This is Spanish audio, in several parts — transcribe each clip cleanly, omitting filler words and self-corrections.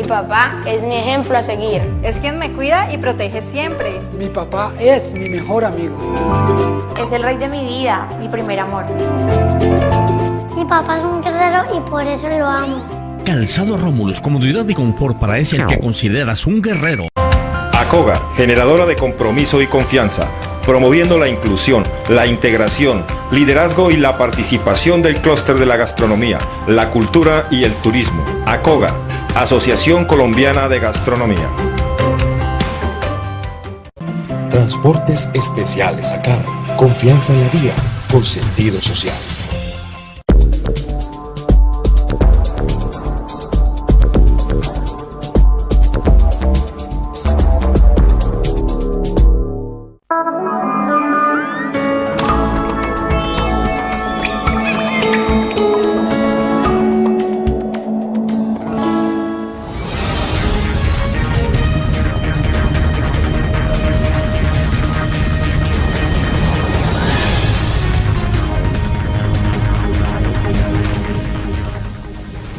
papá es mi ejemplo a seguir. Es quien me cuida y protege siempre. Mi papá es mi mejor amigo. Es el rey de mi vida, mi primer amor. Mi papá es un guerrero y por eso lo amo. Calzado Romulus, comodidad y confort para ese el que consideras un guerrero. ACOGA, generadora de compromiso y confianza, promoviendo la inclusión, la integración, liderazgo y la participación del clúster de la gastronomía, la cultura y el turismo. ACOGA, Asociación Colombiana de Gastronomía. Transportes Especiales ACAR. Confianza en la vía, con sentido social.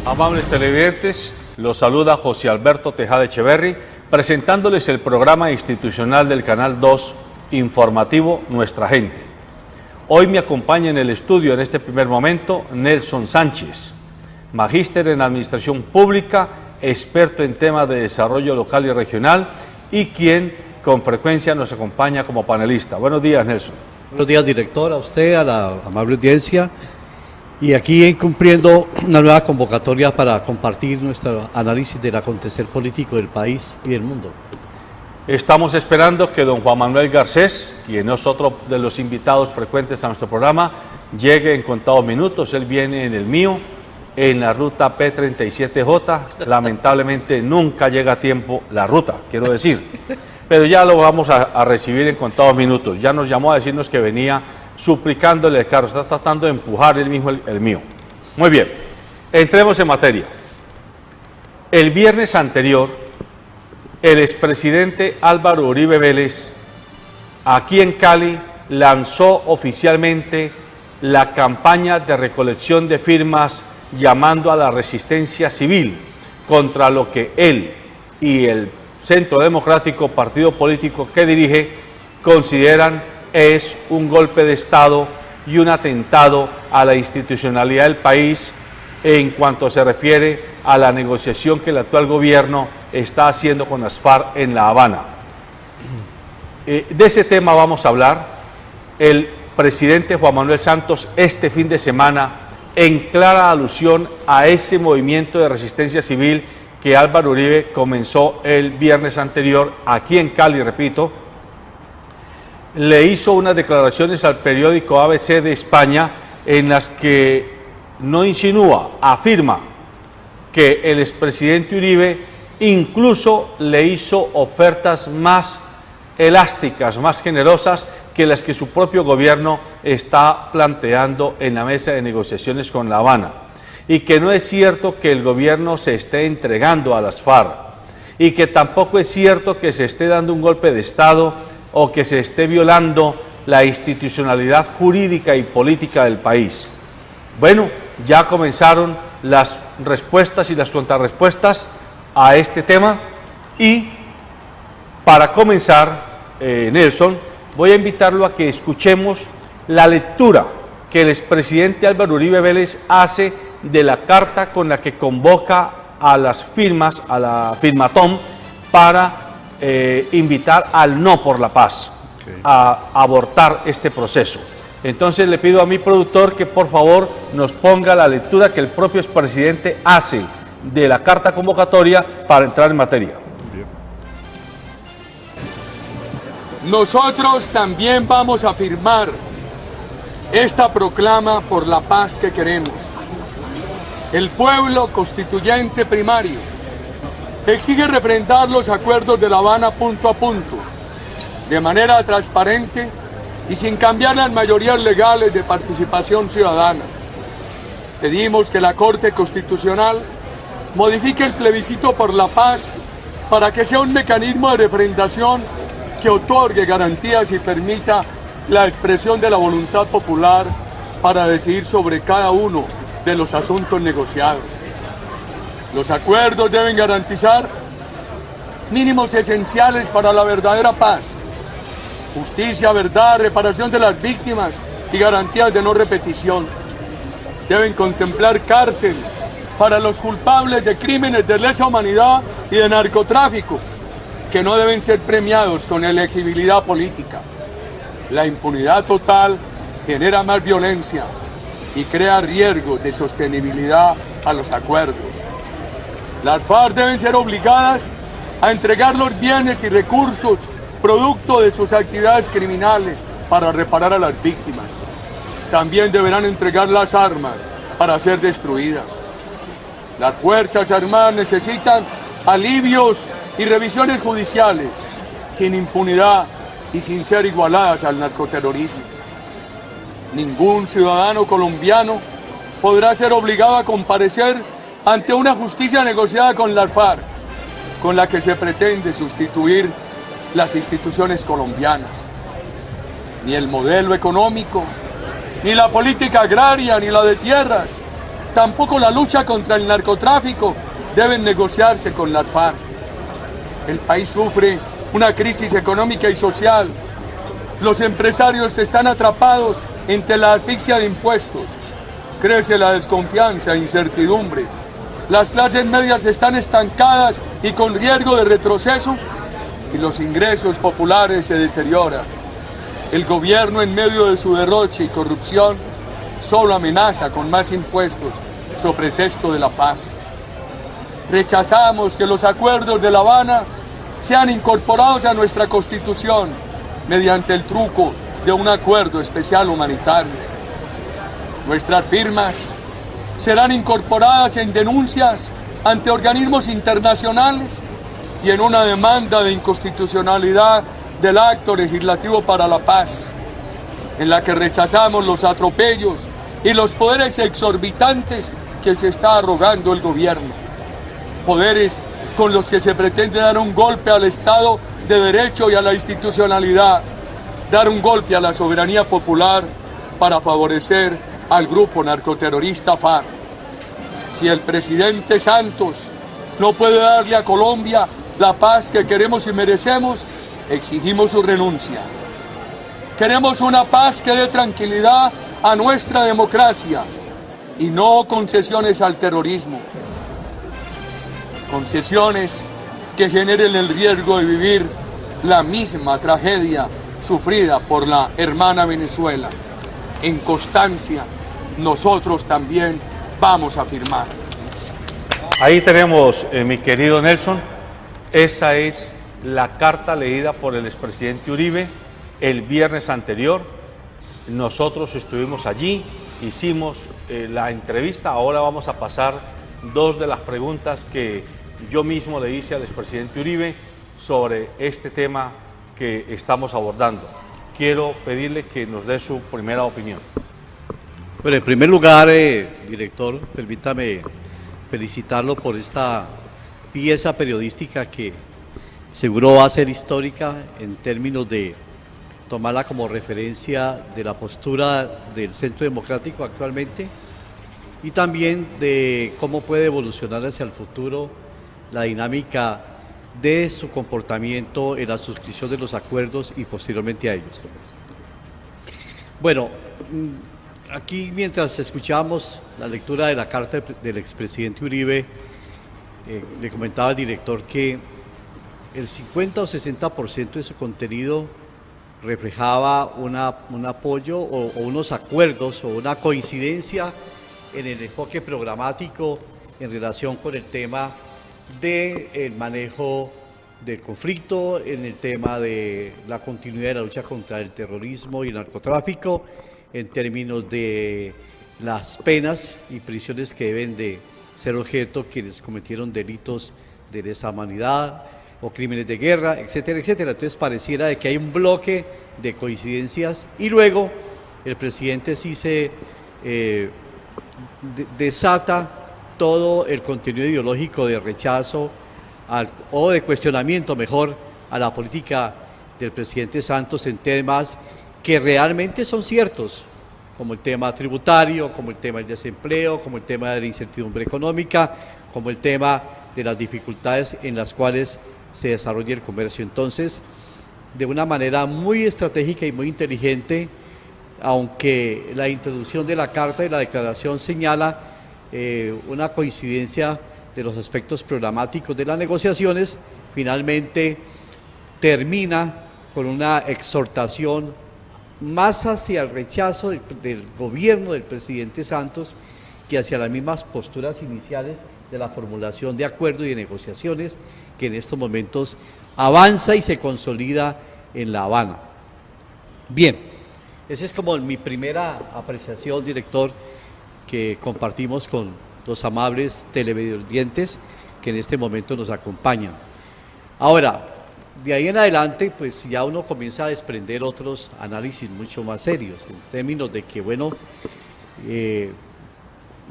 Amables televidentes, los saluda José Alberto Tejada Echeverry, presentándoles el programa institucional del Canal 2 informativo Nuestra Gente. Hoy me acompaña en el estudio en este primer momento Nelson Sánchez, magíster en Administración Pública, experto en temas de desarrollo local y regional y quien con frecuencia nos acompaña como panelista. Buenos días, Nelson. Buenos días, director, a usted, a la amable audiencia. Y aquí cumpliendo una nueva convocatoria para compartir nuestro análisis del acontecer político del país y del mundo. Estamos esperando que don Juan Manuel Garcés, quien es otro de los invitados frecuentes a nuestro programa, llegue en contados minutos. Él viene en el mío, en la ruta P37J. Lamentablemente nunca llega a tiempo la ruta, quiero decir. Pero ya lo vamos a recibir en contados minutos. Ya nos llamó a decirnos que venía suplicándole el carro, está tratando de empujar él mismo el mío. Muy bien, entremos en materia. El viernes anterior, el expresidente Álvaro Uribe Vélez, aquí en Cali, lanzó oficialmente la campaña de recolección de firmas llamando a la resistencia civil contra lo que él y el Centro Democrático, partido político que dirige, consideran es un golpe de Estado y un atentado a la institucionalidad del país en cuanto se refiere a la negociación que el actual gobierno está haciendo con las FARC en La Habana. De ese tema vamos a hablar. El presidente Juan Manuel Santos este fin de semana, en clara alusión a ese movimiento de resistencia civil que Álvaro Uribe comenzó el viernes anterior aquí en Cali, repito, le hizo unas declaraciones al periódico ABC de España en las que no insinúa, afirma que el expresidente Uribe incluso le hizo ofertas más elásticas, más generosas que las que su propio gobierno está planteando en la mesa de negociaciones con La Habana, y que no es cierto que el gobierno se esté entregando a las FARC, y que tampoco es cierto que se esté dando un golpe de Estado o que se esté violando la institucionalidad jurídica y política del país. Bueno, ya comenzaron las respuestas y las contrarrespuestas a este tema, y para comenzar, Nelson, voy a invitarlo a que escuchemos la lectura que el expresidente Álvaro Uribe Vélez hace de la carta con la que convoca a las firmas, a la firmatón, para invitar al no por la paz, a abortar este proceso. Entonces le pido a mi productor que por favor nos ponga la lectura que el propio expresidente hace de la carta convocatoria para entrar en materia. Nosotros también vamos a firmar esta proclama por la paz que queremos. El pueblo constituyente primario exige refrendar los acuerdos de La Habana punto a punto, de manera transparente y sin cambiar las mayorías legales de participación ciudadana. Pedimos que la Corte Constitucional modifique el plebiscito por la paz para que sea un mecanismo de refrendación que otorgue garantías y permita la expresión de la voluntad popular para decidir sobre cada uno de los asuntos negociados. Los acuerdos deben garantizar mínimos esenciales para la verdadera paz: justicia, verdad, reparación de las víctimas y garantías de no repetición. Deben contemplar cárcel para los culpables de crímenes de lesa humanidad y de narcotráfico, que no deben ser premiados con elegibilidad política. La impunidad total genera más violencia y crea riesgos de sostenibilidad a los acuerdos. Las FARC deben ser obligadas a entregar los bienes y recursos producto de sus actividades criminales para reparar a las víctimas. También deberán entregar las armas para ser destruidas. Las Fuerzas Armadas necesitan alivios y revisiones judiciales, sin impunidad y sin ser igualadas al narcoterrorismo. Ningún ciudadano colombiano podrá ser obligado a comparecer ante una justicia negociada con las FARC, con la que se pretende sustituir las instituciones colombianas. Ni el modelo económico, ni la política agraria, ni la de tierras, tampoco la lucha contra el narcotráfico deben negociarse con las FARC. El país sufre una crisis económica y social. Los empresarios están atrapados entre la asfixia de impuestos. Crece la desconfianza e incertidumbre. Las clases medias están estancadas y con riesgo de retroceso, y los ingresos populares se deterioran. El gobierno, en medio de su derroche y corrupción, solo amenaza con más impuestos sobre pretexto de la paz. Rechazamos que los acuerdos de La Habana sean incorporados a nuestra Constitución mediante el truco de un acuerdo especial humanitario. Nuestras firmas serán incorporadas en denuncias ante organismos internacionales y en una demanda de inconstitucionalidad del Acto Legislativo para la Paz, en la que rechazamos los atropellos y los poderes exorbitantes que se está arrogando el gobierno. Poderes con los que se pretende dar un golpe al Estado de Derecho y a la institucionalidad, dar un golpe a la soberanía popular para favorecer al grupo narcoterrorista FARC. Si el presidente Santos no puede darle a Colombia la paz que queremos y merecemos, exigimos su renuncia. Queremos una paz que dé tranquilidad a nuestra democracia y no concesiones al terrorismo. Concesiones que generen el riesgo de vivir la misma tragedia sufrida por la hermana Venezuela. En constancia, nosotros también vamos a firmar. Ahí tenemos, mi querido Nelson, esa es la carta leída por el expresidente Uribe el viernes anterior. Nosotros estuvimos allí, hicimos la entrevista. Ahora vamos a pasar dos de las preguntas que yo mismo le hice al expresidente Uribe sobre este tema que estamos abordando. Quiero pedirle que nos dé su primera opinión. Bueno, en primer lugar, director, permítame felicitarlo por esta pieza periodística que seguro va a ser histórica en términos de tomarla como referencia de la postura del Centro Democrático actualmente y también de cómo puede evolucionar hacia el futuro la dinámica de su comportamiento en la suscripción de los acuerdos y posteriormente a ellos. Bueno, aquí mientras escuchábamos la lectura de la carta del expresidente Uribe, le comentaba al director que el 50 o 60% de su contenido reflejaba un apoyo o unos acuerdos o una coincidencia en el enfoque programático en relación con el tema del manejo del conflicto, en el tema de la continuidad de la lucha contra el terrorismo y el narcotráfico, en términos de las penas y prisiones que deben de ser objeto quienes cometieron delitos de lesa humanidad o crímenes de guerra, etcétera, etcétera. Entonces pareciera de que hay un bloque de coincidencias y luego el presidente sí se desata todo el contenido ideológico de rechazo o de cuestionamiento mejor a la política del presidente Santos en temas que realmente son ciertos, como el tema tributario, como el tema del desempleo, como el tema de la incertidumbre económica, como el tema de las dificultades en las cuales se desarrolla el comercio. Entonces, de una manera muy estratégica y muy inteligente, aunque la introducción de la Carta y la Declaración señala una coincidencia de los aspectos programáticos de las negociaciones, finalmente termina con una exhortación más hacia el rechazo del gobierno del presidente Santos que hacia las mismas posturas iniciales de la formulación de acuerdos y de negociaciones que en estos momentos avanza y se consolida en La Habana. Bien, esa es como mi primera apreciación, director, que compartimos con los amables televidentes que en este momento nos acompañan. Ahora, de ahí en adelante, pues ya uno comienza a desprender otros análisis mucho más serios, en términos de que, bueno,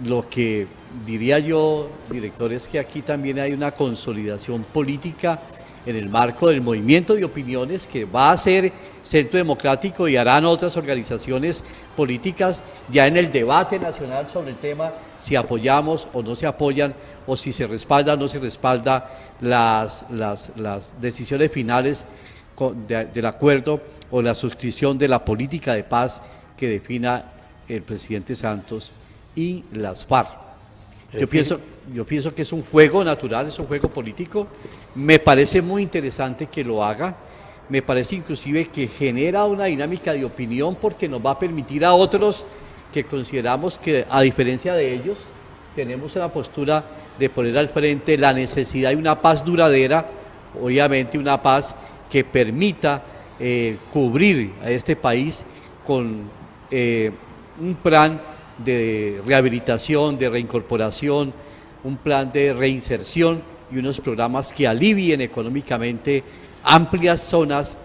lo que diría yo, director, es que aquí también hay una consolidación política en el marco del movimiento de opiniones que va a ser Centro Democrático y harán otras organizaciones políticas ya en el debate nacional sobre el tema, si apoyamos o no se apoyan, o si se respalda o no se respalda las decisiones finales del acuerdo o la suscripción de la política de paz que defina el presidente Santos y las FARC. Yo pienso que es un juego natural, es un juego político. Me parece muy interesante que lo haga. Me parece inclusive que genera una dinámica de opinión porque nos va a permitir a otros que consideramos que, a diferencia de ellos, tenemos una postura de poner al frente la necesidad de una paz duradera, obviamente una paz que permita cubrir a este país con un plan de rehabilitación, de reincorporación, un plan de reinserción y unos programas que alivien económicamente amplias zonas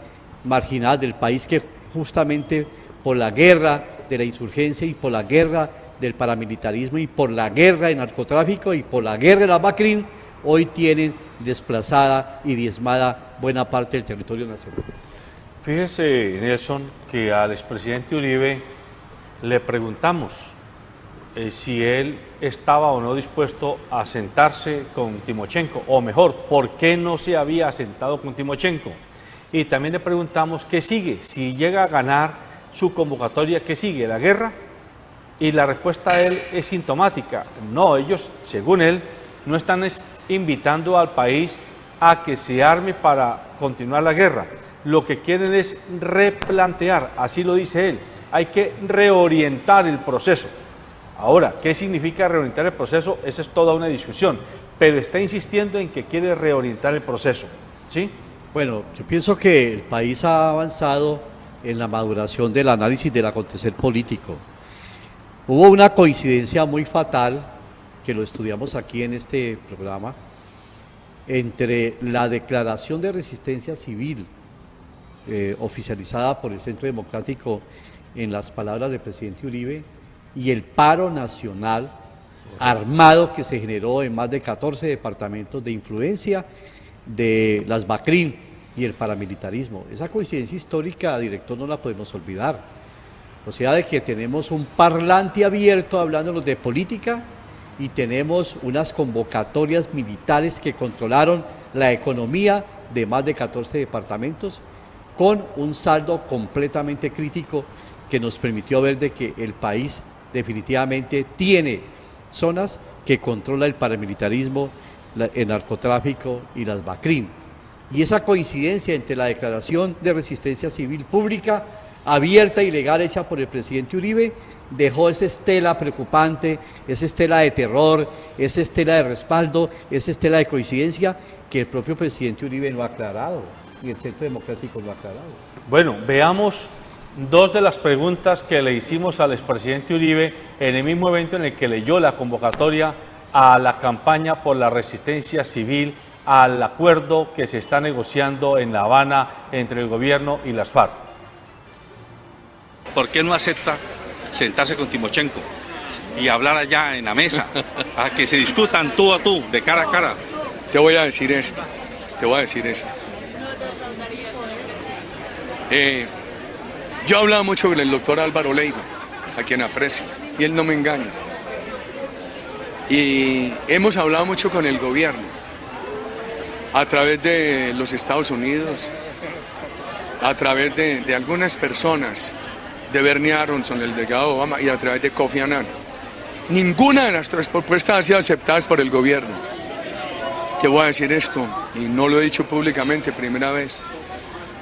marginadas del país que justamente por la guerra de la insurgencia y por la guerra del paramilitarismo y por la guerra del narcotráfico y por la guerra de la BACRIM hoy tienen desplazada y diezmada buena parte del territorio nacional. Fíjese, Nelson, que al expresidente Uribe le preguntamos si él estaba o no dispuesto a sentarse con Timochenko, o mejor, ¿por qué no se había sentado con Timochenko? Y también le preguntamos qué sigue, si llega a ganar su convocatoria, ¿qué sigue? ¿La guerra? Y la respuesta de él es sintomática. No, ellos, según él, no están invitando al país a que se arme para continuar la guerra. Lo que quieren es replantear, así lo dice él. Hay que reorientar el proceso. Ahora, ¿qué significa reorientar el proceso? Esa es toda una discusión, pero está insistiendo en que quiere reorientar el proceso, ¿sí? Bueno, yo pienso que el país ha avanzado en la maduración del análisis del acontecer político. Hubo una coincidencia muy fatal, que lo estudiamos aquí en este programa, entre la declaración de resistencia civil oficializada por el Centro Democrático en las palabras del presidente Uribe y el paro nacional armado que se generó en más de 14 departamentos de influencia de las BACRIM y el paramilitarismo. Esa coincidencia histórica, director, no la podemos olvidar. O sea, de que tenemos un parlante abierto hablándonos de política y tenemos unas convocatorias militares que controlaron la economía de más de 14 departamentos con un saldo completamente crítico que nos permitió ver de que el país definitivamente tiene zonas que controla el paramilitarismo, el narcotráfico y las BACRIM. Y esa coincidencia entre la declaración de resistencia civil pública, abierta y legal hecha por el presidente Uribe, dejó esa estela preocupante, esa estela de terror, esa estela de respaldo, esa estela de coincidencia que el propio presidente Uribe no ha aclarado y el Centro Democrático no ha aclarado. Bueno, veamos dos de las preguntas que le hicimos al expresidente Uribe en el mismo evento en el que leyó la convocatoria a la campaña por la resistencia civil al acuerdo que se está negociando en La Habana entre el gobierno y las FARC. ¿Por qué no acepta sentarse con Timochenko y hablar allá en la mesa, a que se discutan tú a tú, de cara a cara? Te voy a decir esto. Yo hablaba mucho con el doctor Álvaro Leiva, a quien aprecio, y él no me engaña. Y hemos hablado mucho con el gobierno, a través de los Estados Unidos, a través de algunas personas, de Bernie Aronson, el delegado Obama, y a través de Kofi Annan. Ninguna de nuestras propuestas ha sido aceptada por el gobierno. Te voy a decir esto, y no lo he dicho públicamente, primera vez.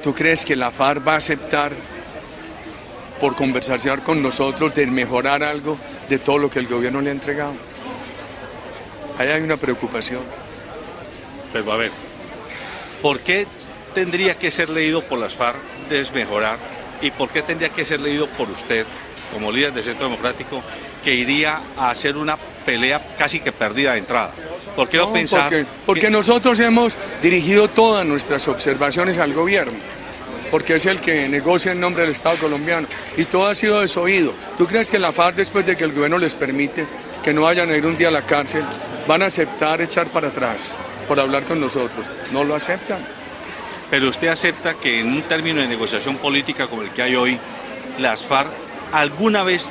¿Tú crees que la FARC va a aceptar, por conversación con nosotros, de mejorar algo de todo lo que el gobierno le ha entregado? Ahí hay una preocupación. Pero a ver, ¿por qué tendría que ser leído por las FARC desmejorar? ¿Y por qué tendría que ser leído por usted, como líder del Centro Democrático, que iría a hacer una pelea casi que perdida de entrada? ¿Por qué no pensar? Porque nosotros hemos dirigido todas nuestras observaciones al gobierno, porque es el que negocia en nombre del Estado colombiano, y todo ha sido desoído. ¿Tú crees que la FARC, después de que el gobierno les permite que no vayan a ir un día a la cárcel, van a aceptar echar para atrás por hablar con nosotros? No lo aceptan. Pero usted acepta que en un término de negociación política como el que hay hoy, las FARC alguna vez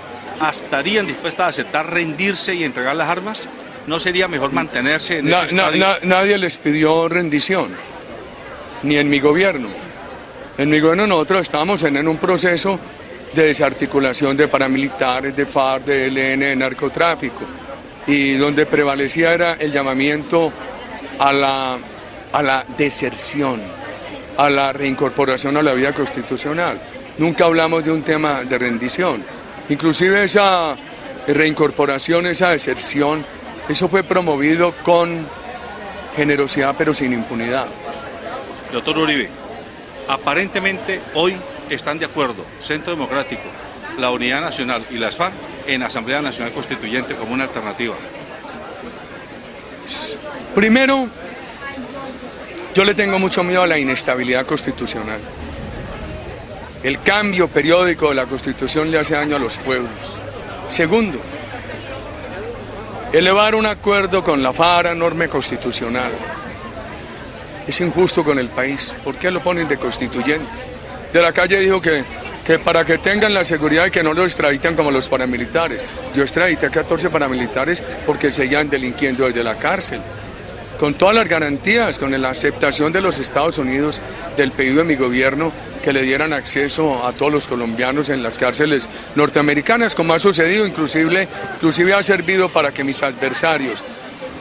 estarían dispuestas a aceptar rendirse y entregar las armas. ¿No sería mejor mantenerse en ese estadio? Nadie les pidió rendición, ni en mi gobierno. En mi gobierno nosotros estábamos en un proceso de desarticulación de paramilitares, de FARC, de ELN, de narcotráfico, y donde prevalecía era el llamamiento a la deserción, a la reincorporación a la vida constitucional. Nunca hablamos de un tema de rendición. Inclusive esa reincorporación, esa deserción, eso fue promovido con generosidad pero sin impunidad. Doctor Uribe, aparentemente hoy están de acuerdo Centro Democrático, la Unidad Nacional y las FARC en Asamblea Nacional Constituyente como una alternativa. Primero, yo le tengo mucho miedo a la inestabilidad constitucional. El cambio periódico de la Constitución le hace daño a los pueblos. Segundo, elevar un acuerdo con la FARC a norma constitucional es injusto con el país. ¿Por qué lo ponen de constituyente? De la Calle dijo que para que tengan la seguridad y que no lo extraditan como los paramilitares. Yo extradité a 14 paramilitares porque seguían delinquiendo desde la cárcel, con todas las garantías, con la aceptación de los Estados Unidos del pedido de mi gobierno que le dieran acceso a todos los colombianos en las cárceles norteamericanas, como ha sucedido, inclusive ha servido para que mis adversarios,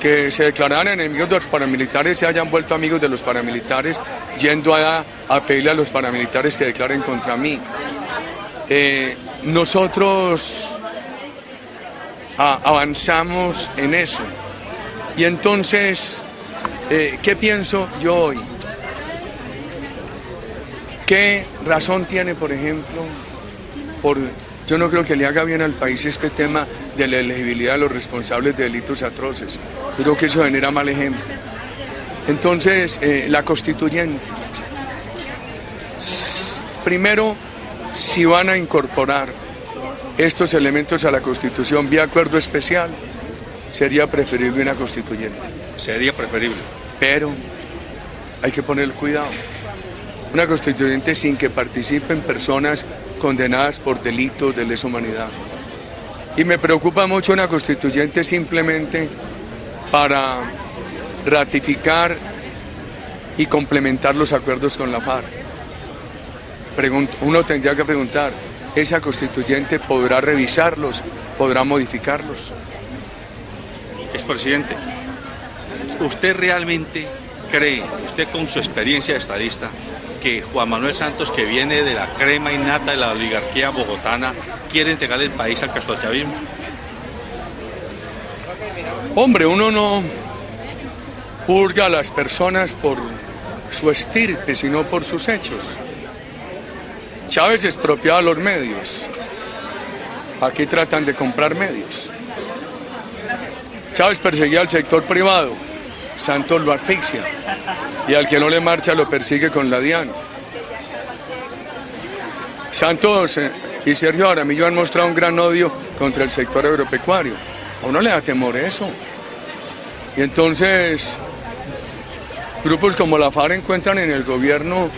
que se declararan enemigos de los paramilitares, se hayan vuelto amigos de los paramilitares, yendo a pedirle a los paramilitares que declaren contra mí. Nosotros avanzamos en eso. Y entonces, ¿qué pienso yo hoy? ¿Qué razón tiene, por ejemplo, yo no creo que le haga bien al país este tema de la elegibilidad de los responsables de delitos atroces? Creo que eso genera mal ejemplo. Entonces, la constituyente, primero, si van a incorporar estos elementos a la Constitución vía acuerdo especial, sería preferible una constituyente. Sería preferible. Pero hay que poner cuidado. Una constituyente sin que participen personas condenadas por delitos de lesa humanidad. Y me preocupa mucho una constituyente simplemente para ratificar y complementar los acuerdos con la FARC. Uno tendría que preguntar, ¿esa constituyente podrá revisarlos, podrá modificarlos? Expresidente, ¿usted realmente cree, usted con su experiencia de estadista, que Juan Manuel Santos, que viene de la crema innata de la oligarquía bogotana, quiere entregar el país al castrochavismo? Hombre, uno no juzga a las personas por su estirpe, sino por sus hechos. Chávez expropiaba los medios. Aquí tratan de comprar medios. Chávez perseguía al sector privado, Santos lo asfixia, y al que no le marcha lo persigue con la DIAN. Santos y Sergio Jaramillo han mostrado un gran odio contra el sector agropecuario. A uno le da temor eso. Y entonces, grupos como la FARC encuentran en el gobierno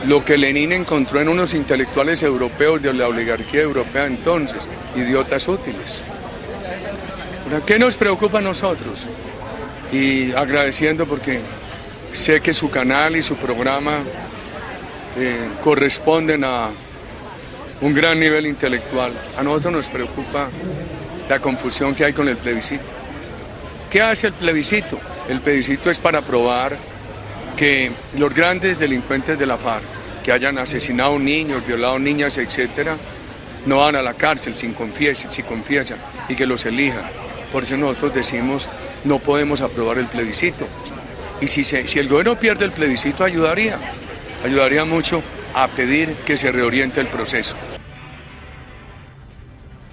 lo que Lenin encontró en unos intelectuales europeos de la oligarquía europea entonces, idiotas útiles. ¿Qué nos preocupa a nosotros? Y agradeciendo porque sé que su canal y su programa corresponden a un gran nivel intelectual. A nosotros nos preocupa la confusión que hay con el plebiscito. ¿Qué hace el plebiscito? El plebiscito es para probar que los grandes delincuentes de la FARC, que hayan asesinado niños, violado niñas, etcétera, no van a la cárcel si confiesan y que los elijan. Por eso nosotros decimos, no podemos aprobar el plebiscito. Y si el gobierno pierde el plebiscito, ayudaría mucho a pedir que se reoriente el proceso.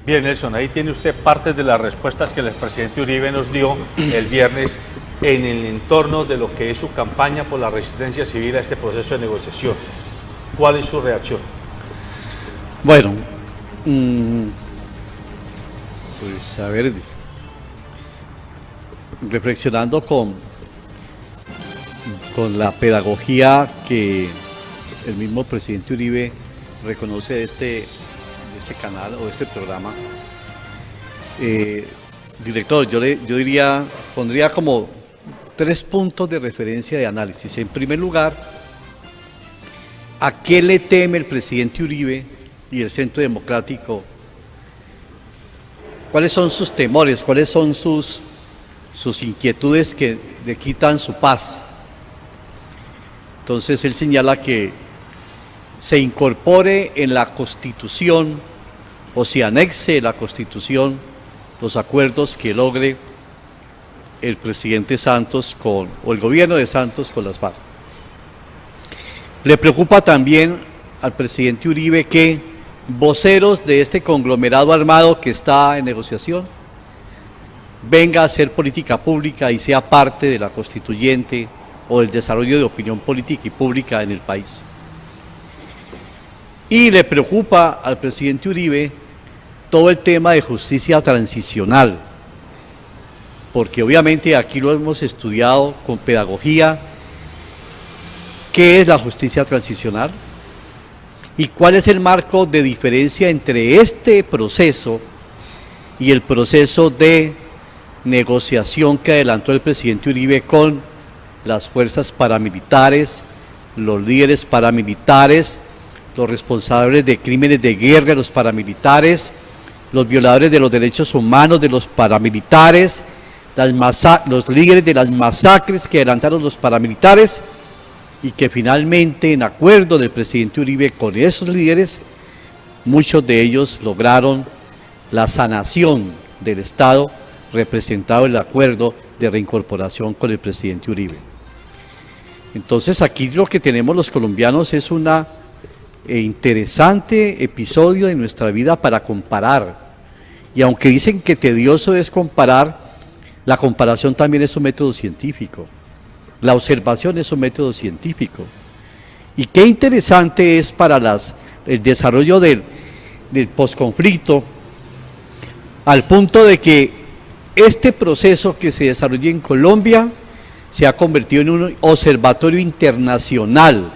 Bien, Nelson, ahí tiene usted partes de las respuestas que el expresidente Uribe nos dio el viernes en el entorno de lo que es su campaña por la resistencia civil a este proceso de negociación. ¿Cuál es su reacción? Bueno, pues a ver, reflexionando con la pedagogía que el mismo presidente Uribe reconoce de este canal o de este programa, director, yo diría, pondría como 3 puntos de referencia de análisis. En primer lugar, ¿a qué le teme el presidente Uribe y el Centro Democrático? ¿Cuáles son sus temores? ¿Cuáles son sus inquietudes que le quitan su paz? Entonces él señala que se incorpore en la Constitución o se anexe la Constitución los acuerdos que logre el presidente Santos o el gobierno de Santos con las FARC. Le preocupa también al presidente Uribe que voceros de este conglomerado armado que está en negociación venga a hacer política pública y sea parte de la constituyente o del desarrollo de opinión política y pública en el país. Y le preocupa al presidente Uribe todo el tema de justicia transicional, porque obviamente aquí lo hemos estudiado con pedagogía. ¿Qué es la justicia transicional? ¿Y cuál es el marco de diferencia entre este proceso y el proceso de negociación que adelantó el presidente Uribe con las fuerzas paramilitares, los líderes paramilitares, los responsables de crímenes de guerra, los paramilitares, los violadores de los derechos humanos de los paramilitares, los líderes de las masacres que adelantaron los paramilitares, y que finalmente, en acuerdo del presidente Uribe con esos líderes, muchos de ellos lograron la sanación del Estado, representado en el acuerdo de reincorporación con el presidente Uribe. Entonces aquí lo que tenemos los colombianos es un interesante episodio de nuestra vida para comparar. Y aunque dicen que tedioso es comparar, la comparación también es un método científico. La observación es un método científico. Y qué interesante es para el desarrollo del posconflicto, al punto de que este proceso que se desarrolla en Colombia se ha convertido en un observatorio internacional.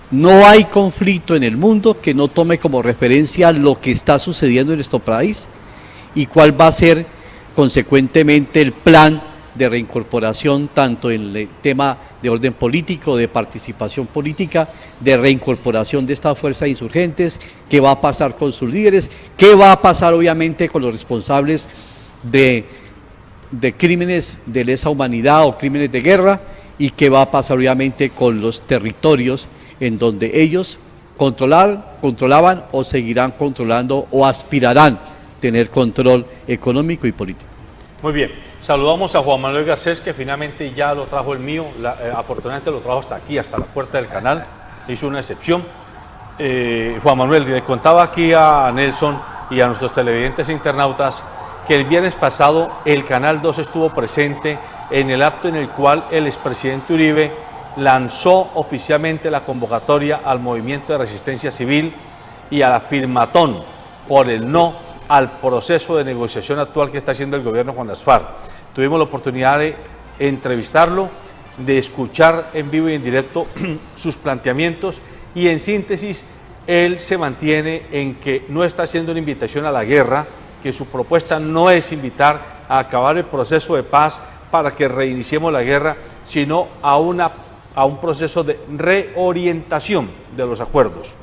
No hay conflicto en el mundo que no tome como referencia lo que está sucediendo en nuestro país y cuál va a ser consecuentemente el plan de reincorporación, tanto en el tema de orden político, de participación política, de reincorporación de estas fuerzas insurgentes, qué va a pasar con sus líderes, qué va a pasar obviamente con los responsables de crímenes de lesa humanidad o crímenes de guerra, y qué va a pasar obviamente con los territorios en donde ellos controlaban o seguirán controlando o aspirarán tener control económico y político. Muy bien, saludamos a Juan Manuel Garcés, que finalmente ya lo trajo el mío, afortunadamente lo trajo hasta aquí, hasta la puerta del canal, hizo una excepción. Juan Manuel, le contaba aquí a Nelson y a nuestros televidentes e internautas que el viernes pasado el Canal 2 estuvo presente en el acto en el cual el expresidente Uribe lanzó oficialmente la convocatoria al movimiento de resistencia civil y a la firmatón por el no al proceso de negociación actual que está haciendo el gobierno con las FARC. Tuvimos la oportunidad de entrevistarlo, de escuchar en vivo y en directo sus planteamientos, y en síntesis él se mantiene en que no está haciendo una invitación a la guerra, que su propuesta no es invitar a acabar el proceso de paz para que reiniciemos la guerra, sino a un proceso de reorientación de los acuerdos.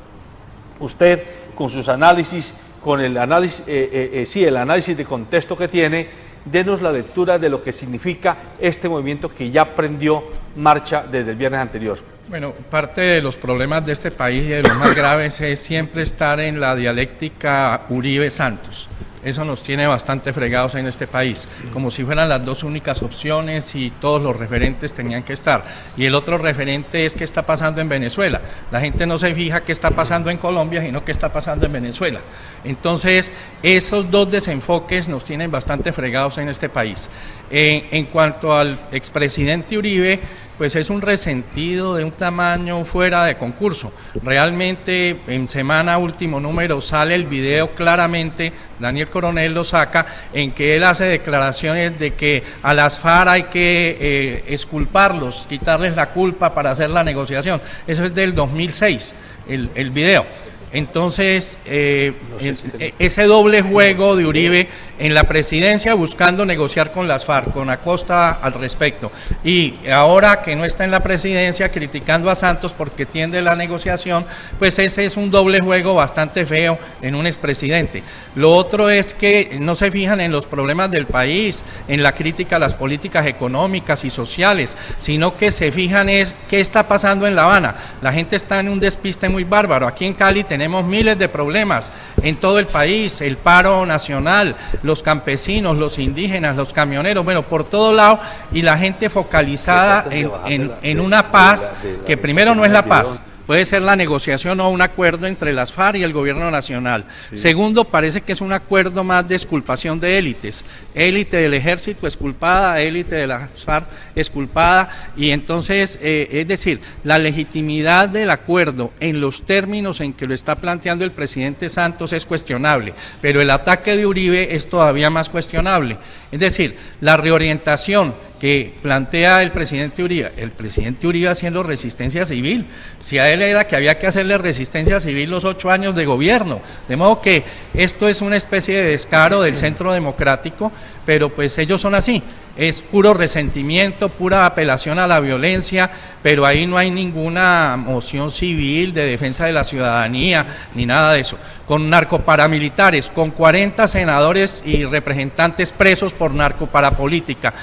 Usted, con sus análisis, con el análisis, el análisis de contexto que tiene, denos la lectura de lo que significa este movimiento que ya prendió marcha desde el viernes anterior. Bueno, parte de los problemas de este país y de los más graves es siempre estar en la dialéctica Uribe-Santos. Eso nos tiene bastante fregados en este país, como si fueran las dos únicas opciones y todos los referentes tenían que estar. Y el otro referente es qué está pasando en Venezuela. La gente no se fija qué está pasando en Colombia, sino qué está pasando en Venezuela. Entonces, esos dos desenfoques nos tienen bastante fregados en este país. En cuanto al expresidente Uribe, pues es un resentido de un tamaño fuera de concurso. Realmente en semana último número sale el video claramente, Daniel Coronel lo saca, en que él hace declaraciones de que a las FARC hay que exculparlos, quitarles la culpa para hacer la negociación. Eso es del 2006, el video. Entonces, ese doble juego de Uribe en la presidencia buscando negociar con las FARC, con Acosta al respecto, y ahora que no está en la presidencia criticando a Santos porque tiende la negociación, pues ese es un doble juego bastante feo en un expresidente. Lo otro es que no se fijan en los problemas del país, en la crítica a las políticas económicas y sociales, sino que se fijan es qué está pasando en La Habana. La gente está en un despiste muy bárbaro. Aquí en Cali tenemos miles de problemas en todo el país, el paro nacional, los campesinos, los indígenas, los camioneros, bueno, por todo lado, y la gente focalizada en una paz que primero no es la paz. Puede ser la negociación o un acuerdo entre las FARC y el gobierno nacional. Sí. Segundo, parece que es un acuerdo más de exculpación de élites. Élite del ejército exculpada, élite de las FARC exculpada, y entonces, es decir, la legitimidad del acuerdo en los términos en que lo está planteando el presidente Santos es cuestionable, pero el ataque de Uribe es todavía más cuestionable. Es decir, la reorientación que plantea el presidente Uribe haciendo resistencia civil, si a él era que había que hacerle resistencia civil los 8 años de gobierno, de modo que esto es una especie de descaro del centro democrático, pero pues ellos son así, es puro resentimiento, pura apelación a la violencia, pero ahí no hay ninguna moción civil de defensa de la ciudadanía, ni nada de eso. Con narcoparamilitares, con 40 senadores y representantes presos por narcoparapolítica,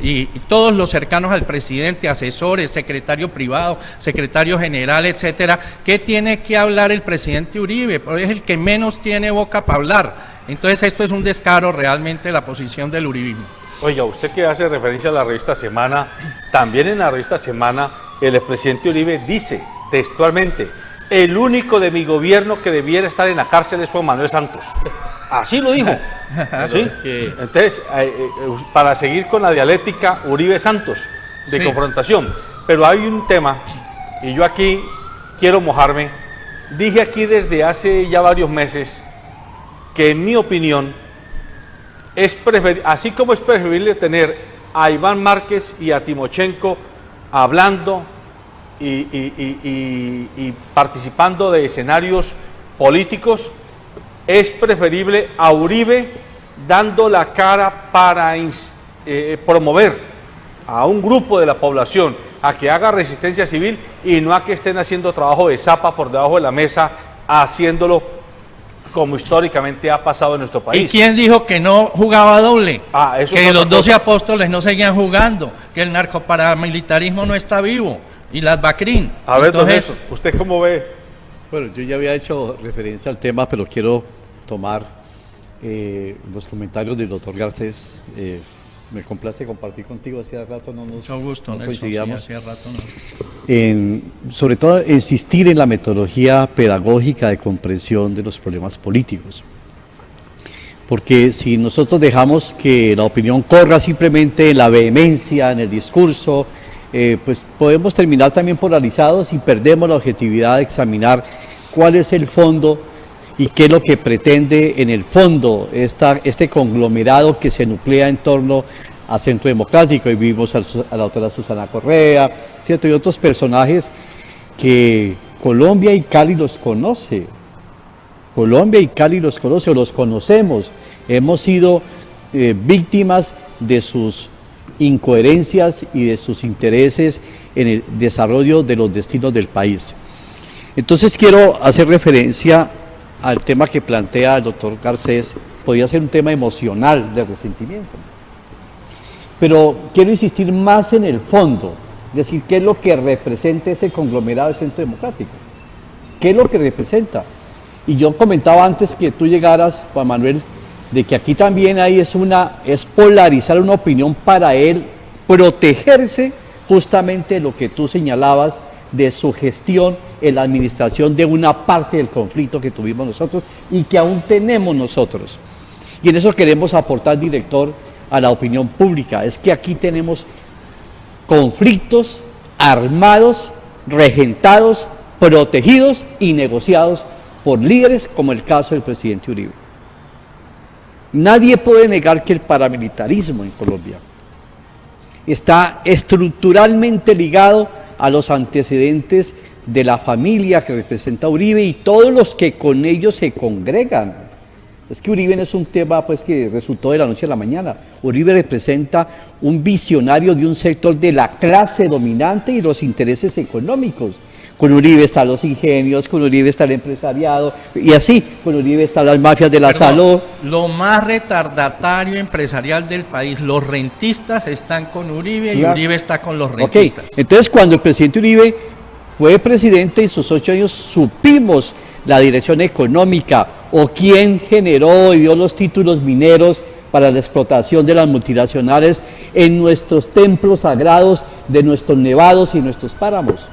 y todos los cercanos al presidente, asesores, secretario privado, secretario general, etcétera. ¿Qué tiene que hablar el presidente Uribe? Porque es el que menos tiene boca para hablar. Entonces esto es un descaro realmente la posición del uribismo. Oiga, usted que hace referencia a la revista Semana, también en la revista Semana el expresidente Uribe dice textualmente: el único de mi gobierno que debiera estar en la cárcel es Juan Manuel Santos. Así lo dijo. ¿Sí? Entonces, para seguir con la dialéctica Uribe-Santos de confrontación, pero hay un tema, y yo aquí quiero mojarme. Dije aquí desde hace ya varios meses que en mi opinión es así como es preferible tener a Iván Márquez y a Timochenko hablando y participando de escenarios políticos, es preferible a Uribe dando la cara para promover a un grupo de la población a que haga resistencia civil y no a que estén haciendo trabajo de zapa por debajo de la mesa, haciéndolo como históricamente ha pasado en nuestro país. ¿Y quién dijo que no jugaba doble? Eso que los 12 apóstoles no seguían jugando, que el narcoparamilitarismo no está vivo, y las BACRIN. A ver, entonces, ¿usted cómo ve? Bueno, yo ya había hecho referencia al tema, pero quiero tomar los comentarios del doctor Garcés. Me complace compartir contigo, hacía rato no nos Mucho gusto, coincidíamos. sí, hacía rato no. Sobre todo insistir en la metodología pedagógica de comprensión de los problemas políticos. Porque si nosotros dejamos que la opinión corra simplemente en la vehemencia, en el discurso, pues podemos terminar también polarizados y perdemos la objetividad de examinar cuál es el fondo y qué es lo que pretende en el fondo este conglomerado que se nuclea en torno a Centro Democrático. Y vimos a la doctora Susana Correa, ¿cierto? Y otros personajes que Colombia y Cali los conoce. Colombia y Cali los conoce, o los conocemos. Hemos sido víctimas de sus incoherencias y de sus intereses en el desarrollo de los destinos del país. Entonces quiero hacer referencia al tema que plantea el doctor Garcés. Podría ser un tema emocional de resentimiento, pero quiero insistir más en el fondo, es decir, qué es lo que representa ese conglomerado de Centro Democrático, qué es lo que representa. Y yo comentaba antes que tú llegaras, Juan Manuel, de que aquí también hay es polarizar una opinión para él protegerse justamente de lo que tú señalabas de su gestión en la administración de una parte del conflicto que tuvimos nosotros y que aún tenemos nosotros. Y en eso queremos aportar, director, a la opinión pública. Es que aquí tenemos conflictos armados, regentados, protegidos y negociados por líderes como el caso del presidente Uribe. Nadie puede negar que el paramilitarismo en Colombia está estructuralmente ligado a los antecedentes de la familia que representa Uribe y todos los que con ellos se congregan. Es que Uribe no es un tema pues que resultó de la noche a la mañana. Uribe representa un visionario de un sector de la clase dominante y los intereses económicos. Con Uribe están los ingenios, con Uribe está el empresariado, y así, con Uribe están las mafias de la salud. Lo más retardatario empresarial del país, los rentistas están con Uribe y Uribe está con los rentistas. Okay. Entonces, cuando el presidente Uribe fue presidente, en sus 8 años supimos la dirección económica o quién generó y dio los títulos mineros para la explotación de las multinacionales en nuestros templos sagrados, de nuestros nevados y nuestros páramos.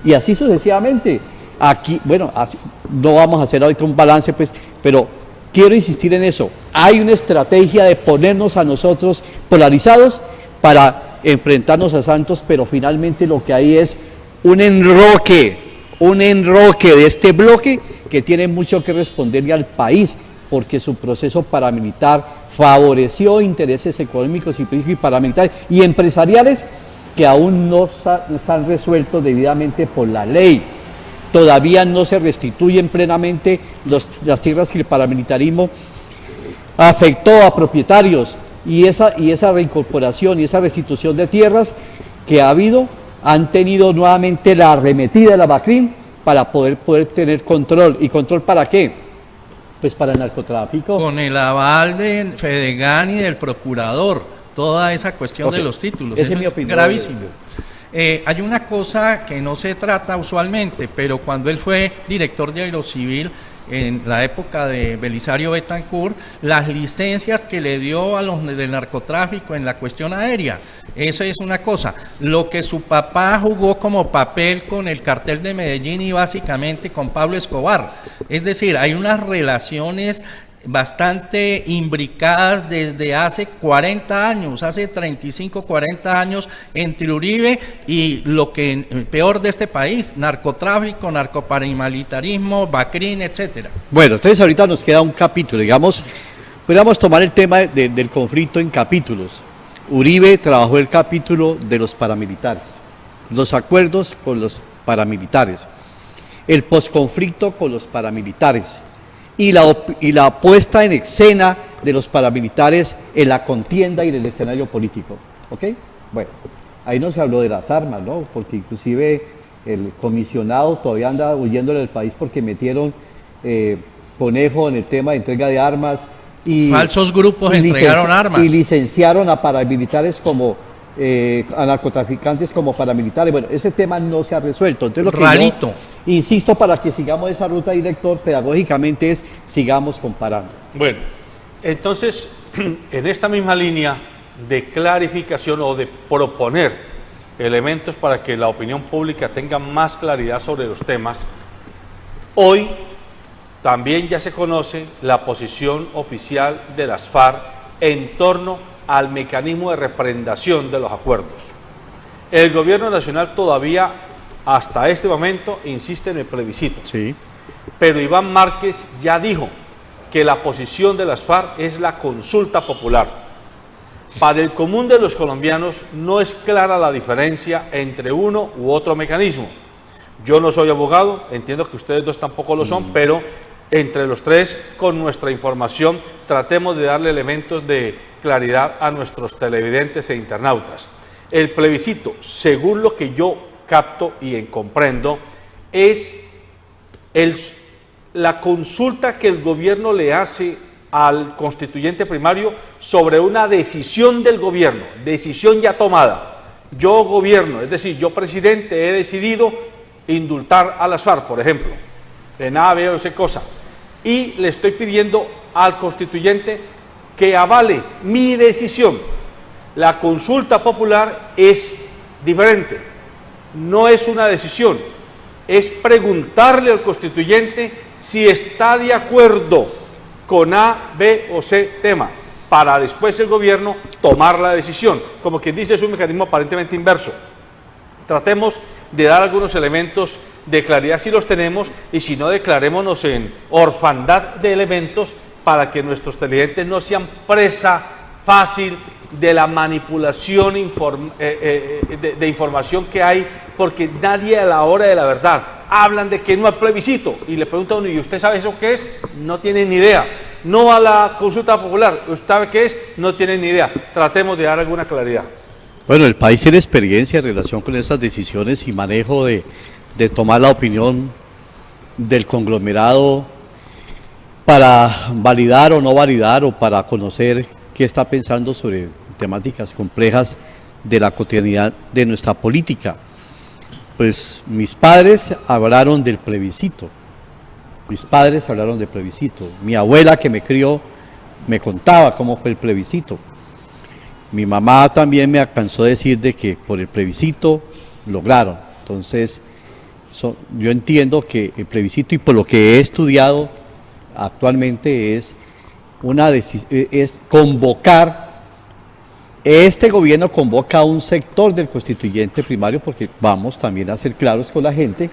Y así sucesivamente. Aquí, bueno, así, no vamos a hacer ahorita un balance, pues, pero quiero insistir en eso. Hay una estrategia de ponernos a nosotros polarizados para enfrentarnos a Santos, pero finalmente lo que hay es un enroque de este bloque que tiene mucho que responderle al país, porque su proceso paramilitar favoreció intereses económicos y paramilitares y empresariales que aún no están resueltos debidamente por la ley. Todavía no se restituyen plenamente las tierras que el paramilitarismo afectó a propietarios, y esa reincorporación y esa restitución de tierras que ha habido han tenido nuevamente la arremetida de la BACRIM para poder tener control. ¿Y control para qué? Pues para el narcotráfico. Con el aval de Fedegan y del procurador. Toda esa cuestión de los títulos, esa es mi opinión. Gravísimo. Hay una cosa que no se trata usualmente, pero cuando él fue director de Aerocivil en la época de Belisario Betancourt, las licencias que le dio a los del narcotráfico en la cuestión aérea, eso es una cosa. Lo que su papá jugó como papel con el cartel de Medellín y básicamente con Pablo Escobar, es decir, hay unas relaciones bastante imbricadas desde hace 40 años, hace 35, 40 años entre Uribe y lo que peor de este país, narcotráfico, narcoparamilitarismo, BACRIM, etcétera. Bueno, entonces ahorita nos queda un capítulo, digamos, podríamos tomar el tema del conflicto en capítulos. Uribe trabajó el capítulo de los paramilitares, los acuerdos con los paramilitares, el posconflicto con los paramilitares, y la puesta en escena de los paramilitares en la contienda y en el escenario político. ¿Ok? Bueno, ahí no se habló de las armas, ¿no? Porque inclusive el comisionado todavía anda huyéndole del país porque metieron conejo en el tema de entrega de armas. Y falsos grupos entregaron armas. Y licenciaron a paramilitares como a narcotraficantes como paramilitares. Bueno, ese tema no se ha resuelto. Entonces, lo que rarito. Yo insisto para que sigamos esa ruta, director, pedagógicamente es sigamos comparando. Bueno, entonces, en esta misma línea de clarificación o de proponer elementos para que la opinión pública tenga más claridad sobre los temas, hoy también ya se conoce la posición oficial de las FARC en torno al mecanismo de refrendación de los acuerdos. El gobierno nacional todavía, hasta este momento, insiste en el plebiscito. Sí. Pero Iván Márquez ya dijo que la posición de las FARC es la consulta popular. Para el común de los colombianos no es clara la diferencia entre uno u otro mecanismo. Yo no soy abogado, entiendo que ustedes dos tampoco lo son, pero entre los tres, con nuestra información, tratemos de darle elementos de claridad a nuestros televidentes e internautas. El plebiscito, según lo que yo capto y comprendo, es la consulta que el gobierno le hace al constituyente primario sobre una decisión del gobierno, decisión ya tomada. Yo gobierno, es decir, yo presidente he decidido indultar a las FARC, por ejemplo, en A, B o C cosa, y le estoy pidiendo al constituyente que avale mi decisión. La consulta popular es diferente, no es una decisión, es preguntarle al constituyente si está de acuerdo con A, B o C tema, para después el gobierno tomar la decisión. Como quien dice, es un mecanismo aparentemente inverso. Tratemos de dar algunos elementos de claridad si los tenemos, y si no, declarémonos en orfandad de elementos para que nuestros televidentes no sean presa fácil de la manipulación de información que hay, porque nadie a la hora de la verdad hablan de que no hay plebiscito y le pregunta a uno, ¿y usted sabe eso qué es? No tiene ni idea. No a la consulta popular, ¿usted sabe qué es? No tiene ni idea. Tratemos de dar alguna claridad. Bueno, el país tiene experiencia en relación con esas decisiones y manejo de tomar la opinión del conglomerado para validar o no validar, o para conocer qué está pensando sobre temáticas complejas de la cotidianidad de nuestra política. Pues mis padres hablaron del plebiscito, mi abuela que me crió me contaba cómo fue el plebiscito, mi mamá también me alcanzó a decir de que por el plebiscito lograron. Entonces yo entiendo que el plebiscito, y por lo que he estudiado actualmente, es convocar. Este gobierno convoca a un sector del constituyente primario, porque vamos también a ser claros con la gente,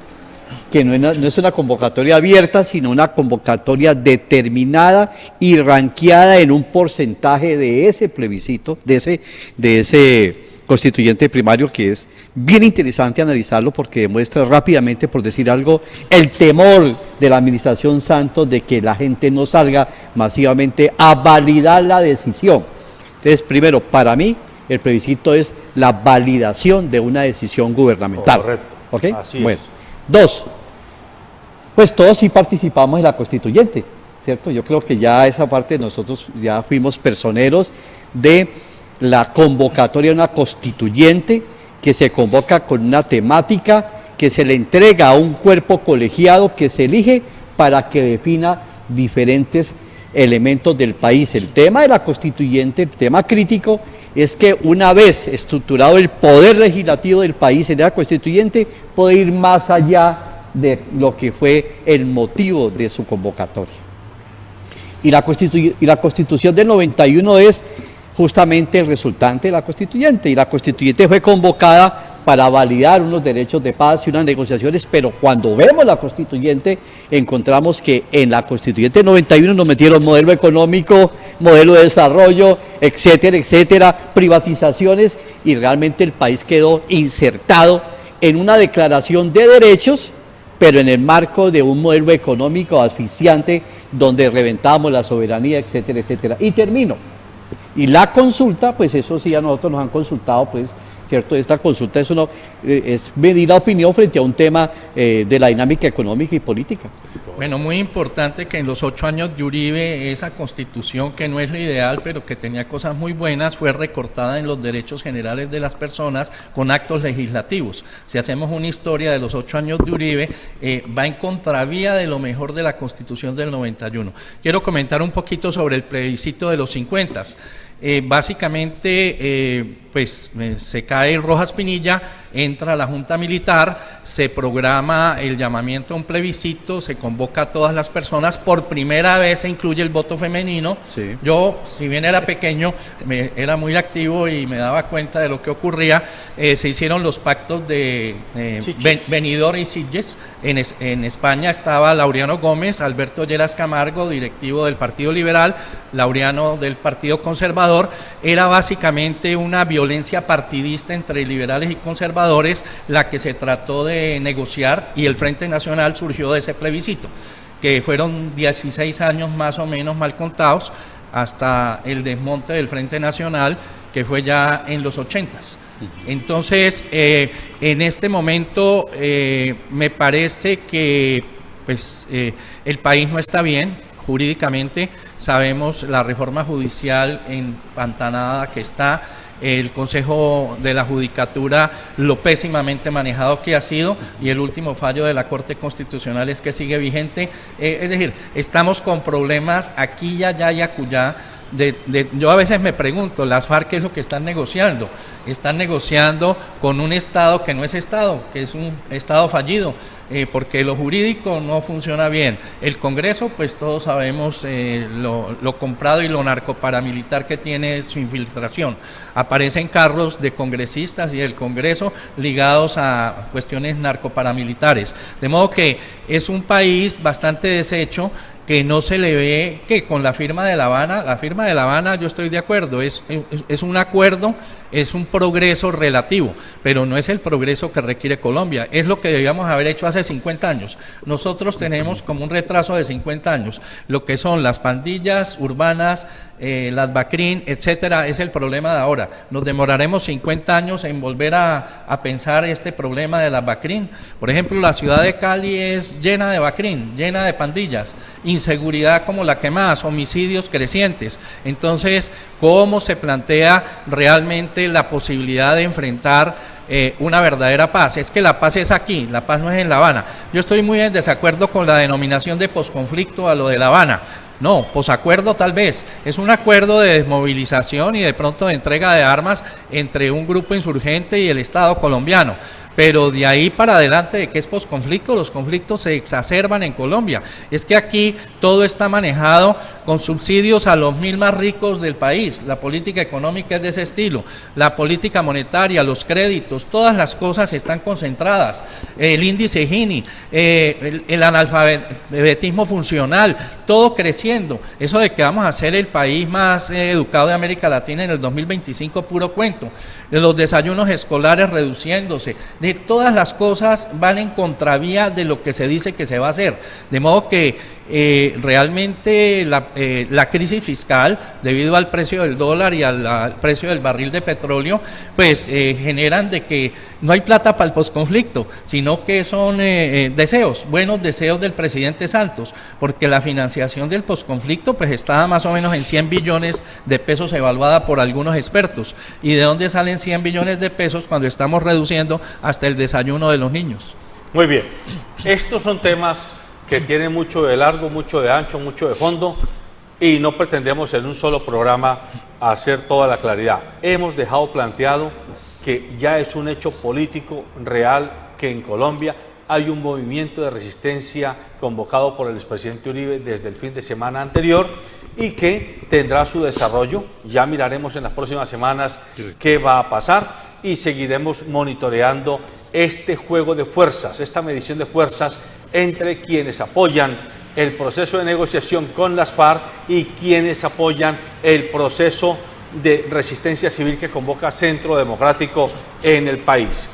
que no es una convocatoria abierta, sino una convocatoria determinada y ranqueada en un porcentaje de ese plebiscito, de ese constituyente primario, que es bien interesante analizarlo porque demuestra rápidamente, por decir algo, el temor de la administración Santos de que la gente no salga masivamente a validar la decisión. Entonces, primero, para mí, el plebiscito es la validación de una decisión gubernamental. Correcto. ¿Ok? Así bueno. es. Dos, pues todos sí participamos en la constituyente, ¿cierto? Yo creo que ya esa parte nosotros ya fuimos personeros de la convocatoria de una constituyente que se convoca con una temática que se le entrega a un cuerpo colegiado que se elige para que defina diferentes elementos del país. El tema de la constituyente, el tema crítico, es que una vez estructurado el poder legislativo del país en la constituyente, puede ir más allá de lo que fue el motivo de su convocatoria. Y la Constitución del 91 es justamente el resultante de la constituyente, y la constituyente fue convocada para validar unos derechos de paz y unas negociaciones, pero cuando vemos la constituyente encontramos que en la constituyente 91 nos metieron modelo económico, modelo de desarrollo, etcétera, etcétera, privatizaciones, y realmente el país quedó insertado en una declaración de derechos, pero en el marco de un modelo económico asfixiante donde reventamos la soberanía, etcétera, etcétera. Y termino. Y la consulta, pues eso sí, a nosotros nos han consultado, pues, ¿cierto? Esta consulta es medir la opinión frente a un tema de la dinámica económica y política. Bueno, muy importante que en los 8 años de Uribe, esa constitución, que no es la ideal, pero que tenía cosas muy buenas, fue recortada en los derechos generales de las personas con actos legislativos. Si hacemos una historia de los 8 años de Uribe, va en contravía de lo mejor de la constitución del 91. Quiero comentar un poquito sobre el plebiscito de los 50. Básicamente, se cae Rojas Pinilla, entra la Junta Militar, se programa el llamamiento a un plebiscito, se convoca a todas las personas, por primera vez se incluye el voto femenino. Sí. Yo, si bien era pequeño, era muy activo y me daba cuenta de lo que ocurría. Se hicieron los pactos de Benidorm y Sitges. En España estaba Laureano Gómez, Alberto Lleras Camargo, directivo del Partido Liberal, Laureano del Partido Conservador. Era básicamente una violencia partidista entre liberales y conservadores la que se trató de negociar, y el Frente Nacional surgió de ese plebiscito. que fueron 16 años más o menos mal contados, hasta el desmonte del Frente Nacional, que fue ya en los 80s. Entonces, en este momento me parece que pues, el país no está bien jurídicamente. Sabemos la reforma judicial empantanada que está, el Consejo de la Judicatura, lo pésimamente manejado que ha sido, y el último fallo de la Corte Constitucional es que sigue vigente. Es decir, estamos con problemas aquí y allá y acullá. Yo a veces me pregunto, ¿las FARC qué es lo que están negociando? Están negociando con un Estado que no es Estado, que es un Estado fallido, porque lo jurídico no funciona bien. El Congreso, pues todos sabemos lo comprado y lo narcoparamilitar que tiene su infiltración. Aparecen carros de congresistas y del Congreso ligados a cuestiones narcoparamilitares. De modo que es un país bastante deshecho, que no se le ve que con la firma de La Habana yo estoy de acuerdo, es un acuerdo, es un progreso relativo, pero no es el progreso que requiere Colombia, es lo que debíamos haber hecho hace 50 años. Nosotros tenemos como un retraso de 50 años, lo que son las pandillas urbanas, las BACRIN, etcétera, es el problema de ahora. Nos demoraremos 50 años en volver a pensar este problema de las BACRIN. Por ejemplo, la ciudad de Cali es llena de BACRIN, llena de pandillas, inseguridad como la que más, homicidios crecientes. Entonces, ¿cómo se plantea realmente la posibilidad de enfrentar una verdadera paz? Es que la paz es aquí, la paz no es en La Habana. Yo estoy muy en desacuerdo con la denominación de posconflicto a lo de La Habana. No, posacuerdo tal vez, es un acuerdo de desmovilización y de pronto de entrega de armas entre un grupo insurgente y el Estado colombiano. Pero de ahí para adelante, ¿de qué es posconflicto? Los conflictos se exacerban en Colombia. Es que aquí todo está manejado con subsidios a los 1000 más ricos del país. La política económica es de ese estilo. La política monetaria, los créditos, todas las cosas están concentradas. El índice Gini, el analfabetismo funcional, todo creciendo. Eso de que vamos a ser el país más educado de América Latina en el 2025, puro cuento. Los desayunos escolares reduciéndose. De todas las cosas van en contravía de lo que se dice que se va a hacer. De modo que realmente la crisis fiscal, debido al precio del dólar y al precio del barril de petróleo, pues generan de que no hay plata para el posconflicto, sino que son deseos, buenos deseos del presidente Santos, porque la financiación del posconflicto pues estaba más o menos en 100 billones de pesos evaluada por algunos expertos. ¿Y de dónde salen 100 billones de pesos cuando estamos reduciendo hasta el desayuno de los niños? Muy bien, estos son temas que tienen mucho de largo, mucho de ancho, mucho de fondo, y no pretendemos en un solo programa hacer toda la claridad. Hemos dejado planteado que ya es un hecho político real que en Colombia hay un movimiento de resistencia convocado por el expresidente Uribe desde el fin de semana anterior y que tendrá su desarrollo. Ya miraremos en las próximas semanas qué va a pasar y seguiremos monitoreando este juego de fuerzas, esta medición de fuerzas entre quienes apoyan el proceso de negociación con las FARC y quienes apoyan el proceso de resistencia civil que convoca Centro Democrático en el país.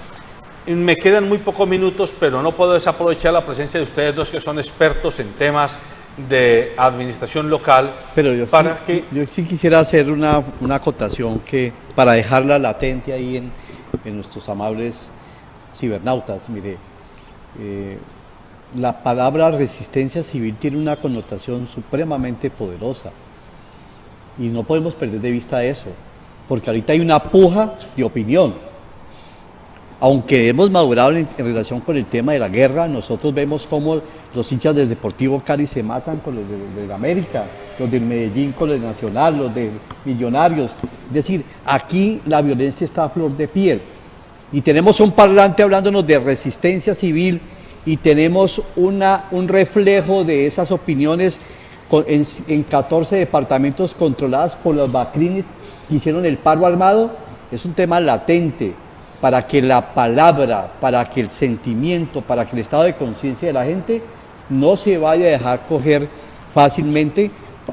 Me quedan muy pocos minutos, pero no puedo desaprovechar la presencia de ustedes dos que son expertos en temas de administración local. Pero yo sí quisiera hacer una acotación que para dejarla latente ahí en nuestros amables cibernautas. Mire, la palabra resistencia civil tiene una connotación supremamente poderosa y no podemos perder de vista eso, porque ahorita hay una puja de opinión. Aunque hemos madurado en relación con el tema de la guerra, nosotros vemos cómo los hinchas del Deportivo Cali se matan con los de América, los del Medellín con los de Nacional, los de Millonarios. Es decir, aquí la violencia está a flor de piel. Y tenemos un parlante hablándonos de resistencia civil y tenemos un reflejo de esas opiniones en 14 departamentos controladas por los BACRINES que hicieron el paro armado. Es un tema latente para que la palabra, para que el sentimiento, para que el estado de conciencia de la gente no se vaya a dejar coger fácilmente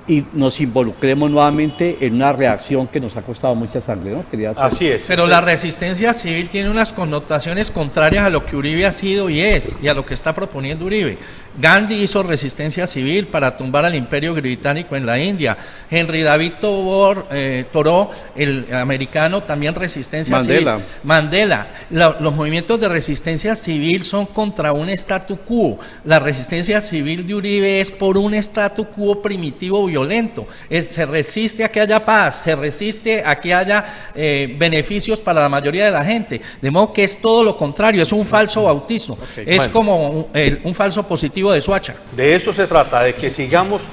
y nos involucremos nuevamente en una reacción que nos ha costado mucha sangre, ¿no? Así es. Pero la resistencia civil tiene unas connotaciones contrarias a lo que Uribe ha sido y es, y a lo que está proponiendo Uribe. Gandhi hizo resistencia civil para tumbar al Imperio Británico en la India. Henry David Thoreau, el americano, también resistencia civil. Mandela. Los movimientos de resistencia civil son contra un statu quo. La resistencia civil de Uribe es por un statu quo primitivo violento. Se resiste a que haya paz, se resiste a que haya beneficios para la mayoría de la gente. De modo que es todo lo contrario, es un falso bautismo. Es como un falso positivo de Soacha. De eso se trata, de que sigamos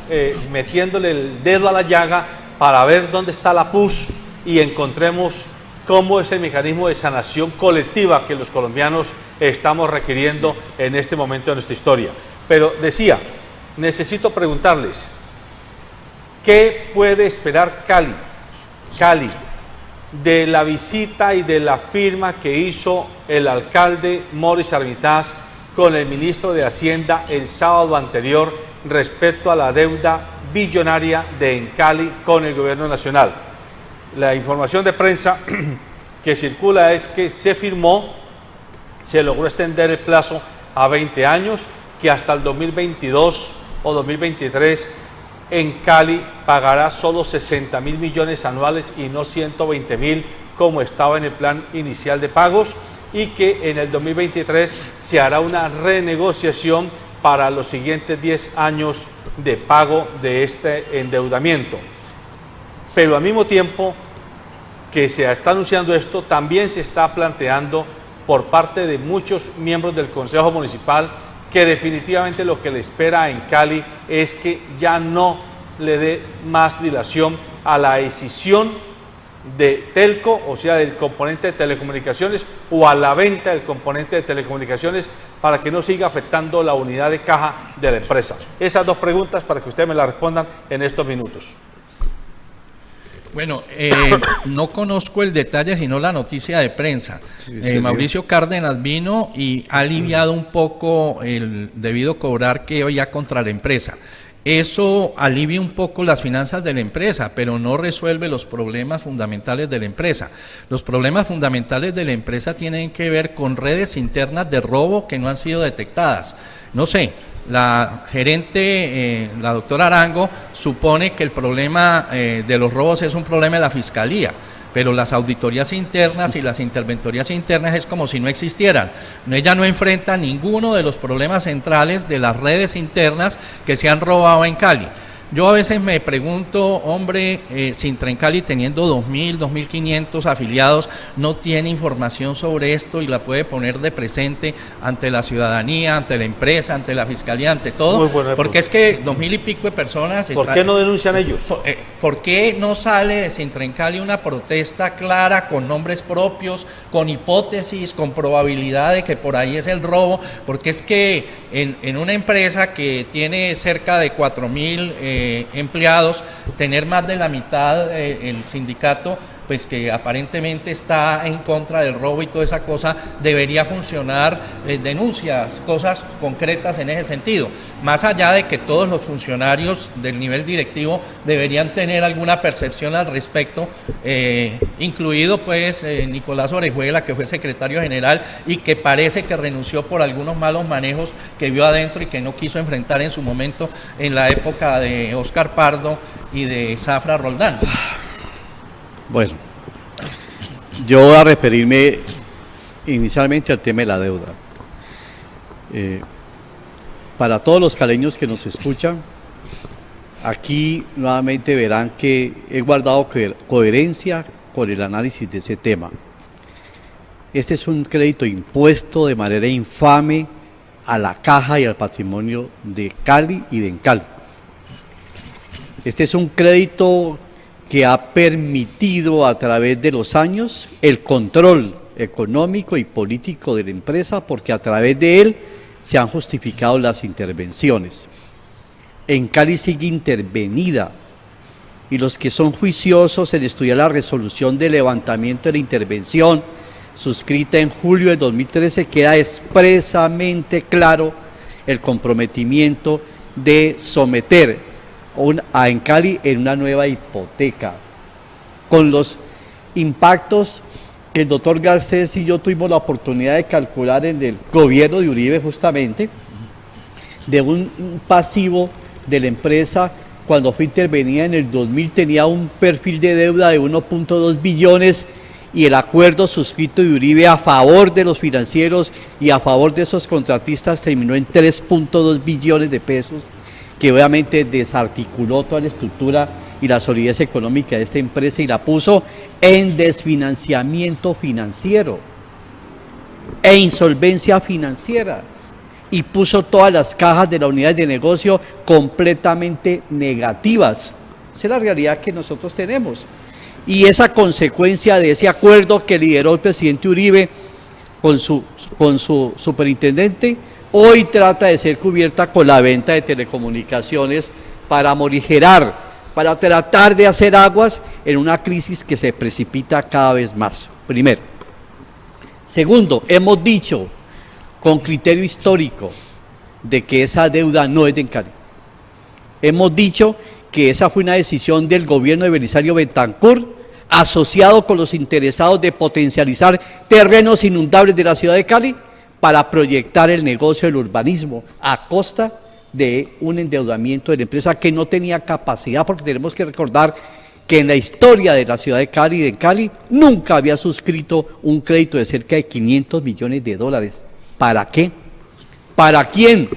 metiéndole el dedo a la llaga para ver dónde está la pus y encontremos cómo es el mecanismo de sanación colectiva que los colombianos estamos requiriendo en este momento de nuestra historia. Pero decía, necesito preguntarles, ¿qué puede esperar Cali de la visita y de la firma que hizo el alcalde Morris Armitage con el ministro de Hacienda el sábado anterior respecto a la deuda billonaria de Encali con el gobierno nacional? La información de prensa que circula es que se firmó, se logró extender el plazo a 20 años, que hasta el 2022 o 2023 Encali pagará solo 60.000 millones anuales y no 120.000 como estaba en el plan inicial de pagos, y que en el 2023 se hará una renegociación para los siguientes 10 años de pago de este endeudamiento. Pero al mismo tiempo que se está anunciando esto, también se está planteando por parte de muchos miembros del Consejo Municipal que definitivamente lo que le espera en Cali es que ya no le dé más dilación a la escisión de Telco, o sea, del componente de telecomunicaciones, o a la venta del componente de telecomunicaciones, para que no siga afectando la unidad de caja de la empresa. Esas dos preguntas para que ustedes me las respondan en estos minutos. Bueno, no conozco el detalle, sino la noticia de prensa. Mauricio Cárdenas vino y ha aliviado un poco el debido cobrar que había contra la empresa. Eso alivia un poco las finanzas de la empresa, pero no resuelve los problemas fundamentales de la empresa. Los problemas fundamentales de la empresa tienen que ver con redes internas de robo que no han sido detectadas. No sé, la gerente, la doctora Arango, supone que el problema de los robos es un problema de la Fiscalía, pero las auditorías internas y las interventorías internas es como si no existieran. Ella no enfrenta ninguno de los problemas centrales de las redes internas que se han robado en Cali. Yo a veces me pregunto, hombre, Sintra en Cali teniendo 2.000, 2.500 afiliados, no tiene información sobre esto y la puede poner de presente ante la ciudadanía, ante la empresa, ante la fiscalía, ante todo. Porque es que 2.000 y pico de personas... ¿Por qué no denuncian ellos? ¿Por qué no sale de Sintra en Cali una protesta clara, con nombres propios, con hipótesis, con probabilidad de que por ahí es el robo? Porque es que en una empresa que tiene cerca de 4.000 empleados, tener más de la mitad el sindicato, pues que aparentemente está en contra del robo y toda esa cosa, debería funcionar denuncias, cosas concretas en ese sentido, más allá de que todos los funcionarios del nivel directivo deberían tener alguna percepción al respecto, incluido pues Nicolás Orejuela, que fue secretario general y que parece que renunció por algunos malos manejos que vio adentro y que no quiso enfrentar en su momento en la época de Óscar Pardo y de Zafra Roldán. Bueno, yo voy a referirme inicialmente al tema de la deuda. Para todos los caleños que nos escuchan, aquí nuevamente verán que he guardado coherencia con el análisis de ese tema. Este es un crédito impuesto de manera infame a la caja y al patrimonio de Cali y de Encali. Este es un crédito que ha permitido a través de los años el control económico y político de la empresa, porque a través de él se han justificado las intervenciones. Encali sigue intervenida y los que son juiciosos en estudiar la resolución de levantamiento de la intervención suscrita en julio de 2013 queda expresamente claro el comprometimiento de someter en Cali en una nueva hipoteca, con los impactos que el doctor Garcés y yo tuvimos la oportunidad de calcular en el gobierno de Uribe justamente, de un pasivo de la empresa. Cuando fue intervenida en el 2000 tenía un perfil de deuda de 1.2 billones y el acuerdo suscrito de Uribe a favor de los financieros y a favor de esos contratistas terminó en 3.2 billones de pesos, que obviamente desarticuló toda la estructura y la solidez económica de esta empresa y la puso en desfinanciamiento financiero e insolvencia financiera, y puso todas las cajas de la unidad de negocio completamente negativas. Esa es la realidad que nosotros tenemos. Y esa consecuencia de ese acuerdo que lideró el presidente Uribe con su superintendente, hoy trata de ser cubierta con la venta de telecomunicaciones para morigerar, para tratar de hacer aguas en una crisis que se precipita cada vez más, primero. Segundo, hemos dicho con criterio histórico de que esa deuda no es de Cali. Hemos dicho que esa fue una decisión del gobierno de Belisario Betancur, asociado con los interesados de potencializar terrenos inundables de la ciudad de Cali para proyectar el negocio del urbanismo a costa de un endeudamiento de la empresa que no tenía capacidad, porque tenemos que recordar que en la historia de la ciudad de Cali y de Cali nunca había suscrito un crédito de cerca de 500 millones de dólares. ¿Para qué? ¿Para quién?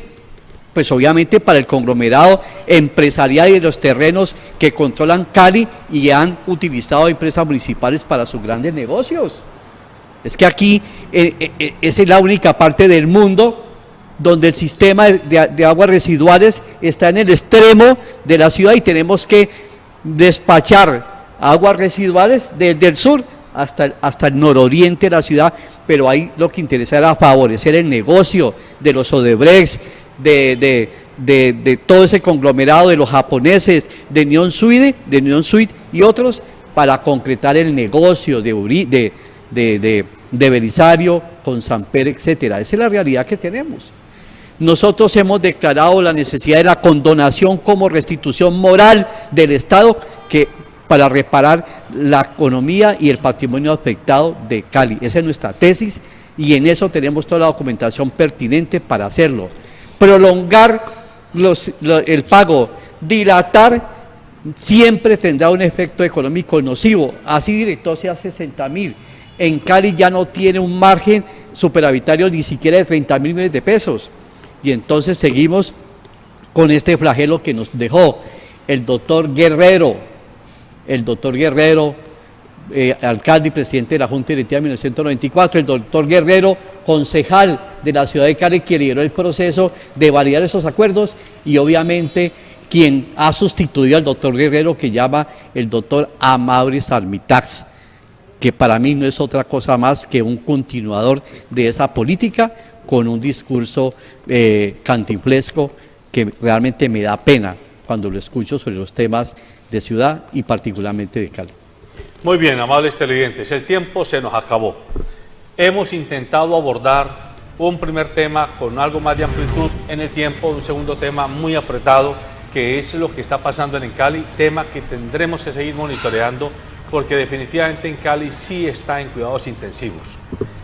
Pues obviamente para el conglomerado empresarial y de los terrenos que controlan Cali y han utilizado empresas municipales para sus grandes negocios. Es que aquí esa es la única parte del mundo donde el sistema de aguas residuales está en el extremo de la ciudad y tenemos que despachar aguas residuales desde el sur hasta el nororiente de la ciudad, pero ahí lo que interesa era favorecer el negocio de los Odebrecht, de todo ese conglomerado de los japoneses, de Neon Suite y otros, para concretar el negocio de Belisario con Samper, etcétera. Esa es la realidad que tenemos. Nosotros hemos declarado la necesidad de la condonación como restitución moral del Estado para reparar la economía y el patrimonio afectado de Cali. Esa es nuestra tesis y en eso tenemos toda la documentación pertinente para hacerlo. Prolongar el pago, dilatar, siempre tendrá un efecto económico nocivo. Así director sea 60.000. En Cali ya no tiene un margen superavitario ni siquiera de 30.000 millones de pesos. Y entonces seguimos con este flagelo que nos dejó el doctor Guerrero, alcalde y presidente de la Junta Directiva de 1994, el doctor Guerrero, concejal de la ciudad de Cali, que lideró el proceso de validar esos acuerdos, y obviamente quien ha sustituido al doctor Guerrero, que llama el doctor Amaury Armitax, que para mí no es otra cosa más que un continuador de esa política con un discurso cantinflesco que realmente me da pena cuando lo escucho sobre los temas de ciudad y particularmente de Cali. Muy bien, amables televidentes, el tiempo se nos acabó. Hemos intentado abordar un primer tema con algo más de amplitud en el tiempo, un segundo tema muy apretado, que es lo que está pasando en Cali, tema que tendremos que seguir monitoreando, porque definitivamente en Cali sí está en cuidados intensivos.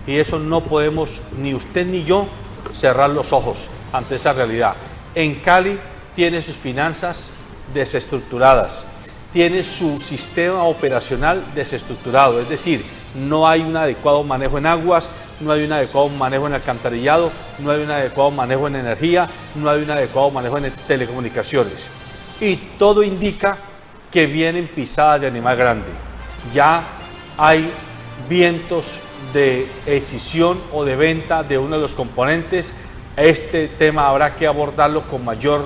Y eso no podemos, ni usted ni yo, cerrar los ojos ante esa realidad. En Cali tiene sus finanzas desestructuradas, tiene su sistema operacional desestructurado, es decir, no hay un adecuado manejo en aguas, no hay un adecuado manejo en alcantarillado, no hay un adecuado manejo en energía, no hay un adecuado manejo en telecomunicaciones. Y todo indica que vienen pisadas de animal grande. Ya hay vientos de escisión o de venta de uno de los componentes. Este tema habrá que abordarlo con mayor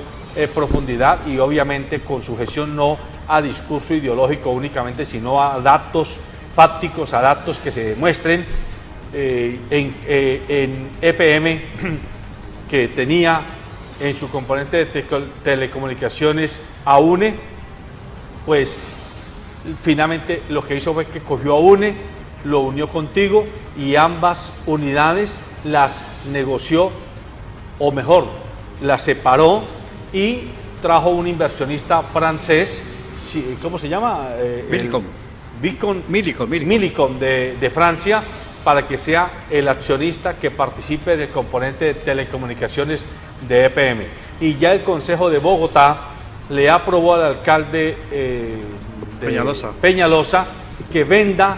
profundidad y obviamente con sujeción no a discurso ideológico únicamente, sino a datos fácticos, a datos que se demuestren. En EPM, que tenía en su componente de telecomunicaciones a UNE, pues finalmente lo que hizo fue que cogió a UNE, lo unió contigo y ambas unidades las negoció, o mejor, las separó y trajo un inversionista francés, ¿cómo se llama? Millicom de Francia, para que sea el accionista que participe del componente de telecomunicaciones de EPM. Y ya el Consejo de Bogotá le aprobó al alcalde Peñalosa que venda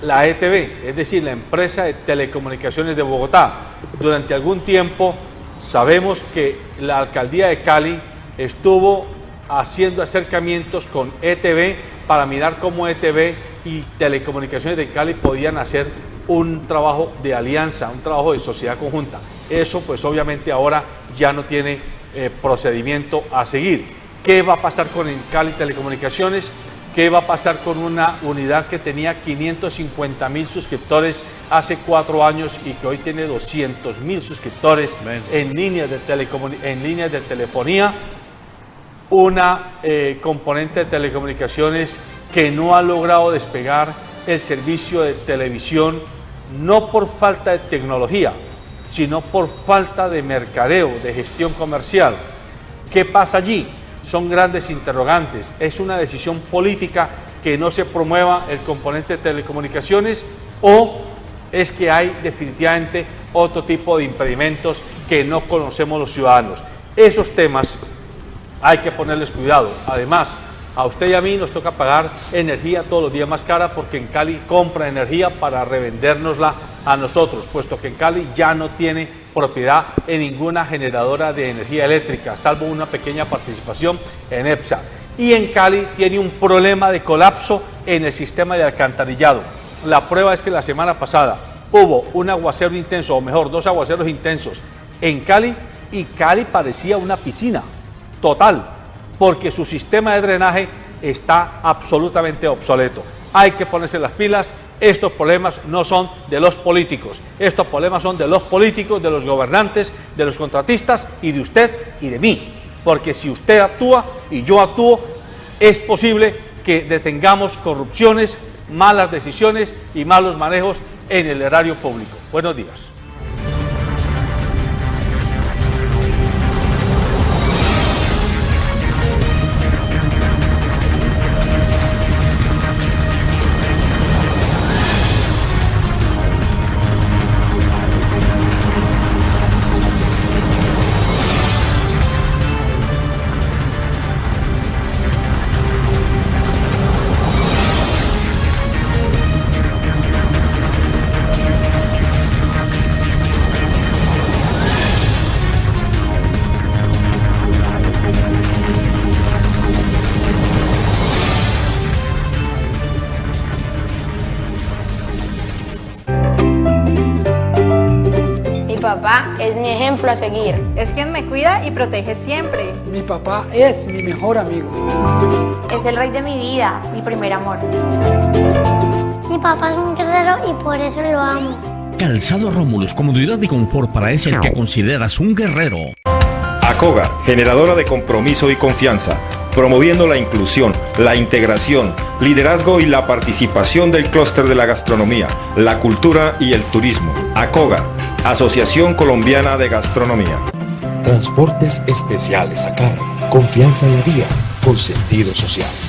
la ETB, es decir, la empresa de telecomunicaciones de Bogotá. Durante algún tiempo sabemos que la alcaldía de Cali estuvo haciendo acercamientos con ETB para mirar cómo ETB y Telecomunicaciones de Cali podían hacer un trabajo de alianza, un trabajo de sociedad conjunta. Eso pues obviamente ahora ya no tiene procedimiento a seguir. ¿Qué va a pasar con Cali Telecomunicaciones? ¿Qué va a pasar con una unidad que tenía 550.000 suscriptores hace 4 años y que hoy tiene 200.000 suscriptores en líneas de telefonía? Una componente de telecomunicaciones que no ha logrado despegar el servicio de televisión, no por falta de tecnología, sino por falta de mercadeo, de gestión comercial. ¿Qué pasa allí? Son grandes interrogantes. ¿Es una decisión política que no se promueva el componente de telecomunicaciones o es que hay definitivamente otro tipo de impedimentos que no conocemos los ciudadanos? Esos temas hay que ponerles cuidado. Además, a usted y a mí nos toca pagar energía todos los días más cara porque en Cali compra energía para revendérnosla a nosotros, puesto que en Cali ya no tiene propiedad en ninguna generadora de energía eléctrica, salvo una pequeña participación en EPSA. Y en Cali tiene un problema de colapso en el sistema de alcantarillado. La prueba es que la semana pasada hubo un aguacero intenso, o mejor, 2 aguaceros intensos en Cali, y Cali parecía una piscina total, porque su sistema de drenaje está absolutamente obsoleto. Hay que ponerse las pilas. Estos problemas no son de los políticos, estos problemas son de los políticos, de los gobernantes, de los contratistas y de usted y de mí, porque si usted actúa y yo actúo, es posible que detengamos corrupciones, malas decisiones y malos manejos en el erario público. Buenos días. Mi papá es mi ejemplo a seguir. Es quien me cuida y protege siempre. Mi papá es mi mejor amigo. Es el rey de mi vida, mi primer amor. Mi papá es un guerrero y por eso lo amo. Calzado Romulus, comodidad y confort para ese el que consideras un guerrero. ACOGA, generadora de compromiso y confianza, promoviendo la inclusión, la integración, liderazgo y la participación del clúster de la gastronomía, la cultura y el turismo. ACOGA, Asociación Colombiana de Gastronomía. Transportes especiales ACAR. Confianza en la vía con sentido social.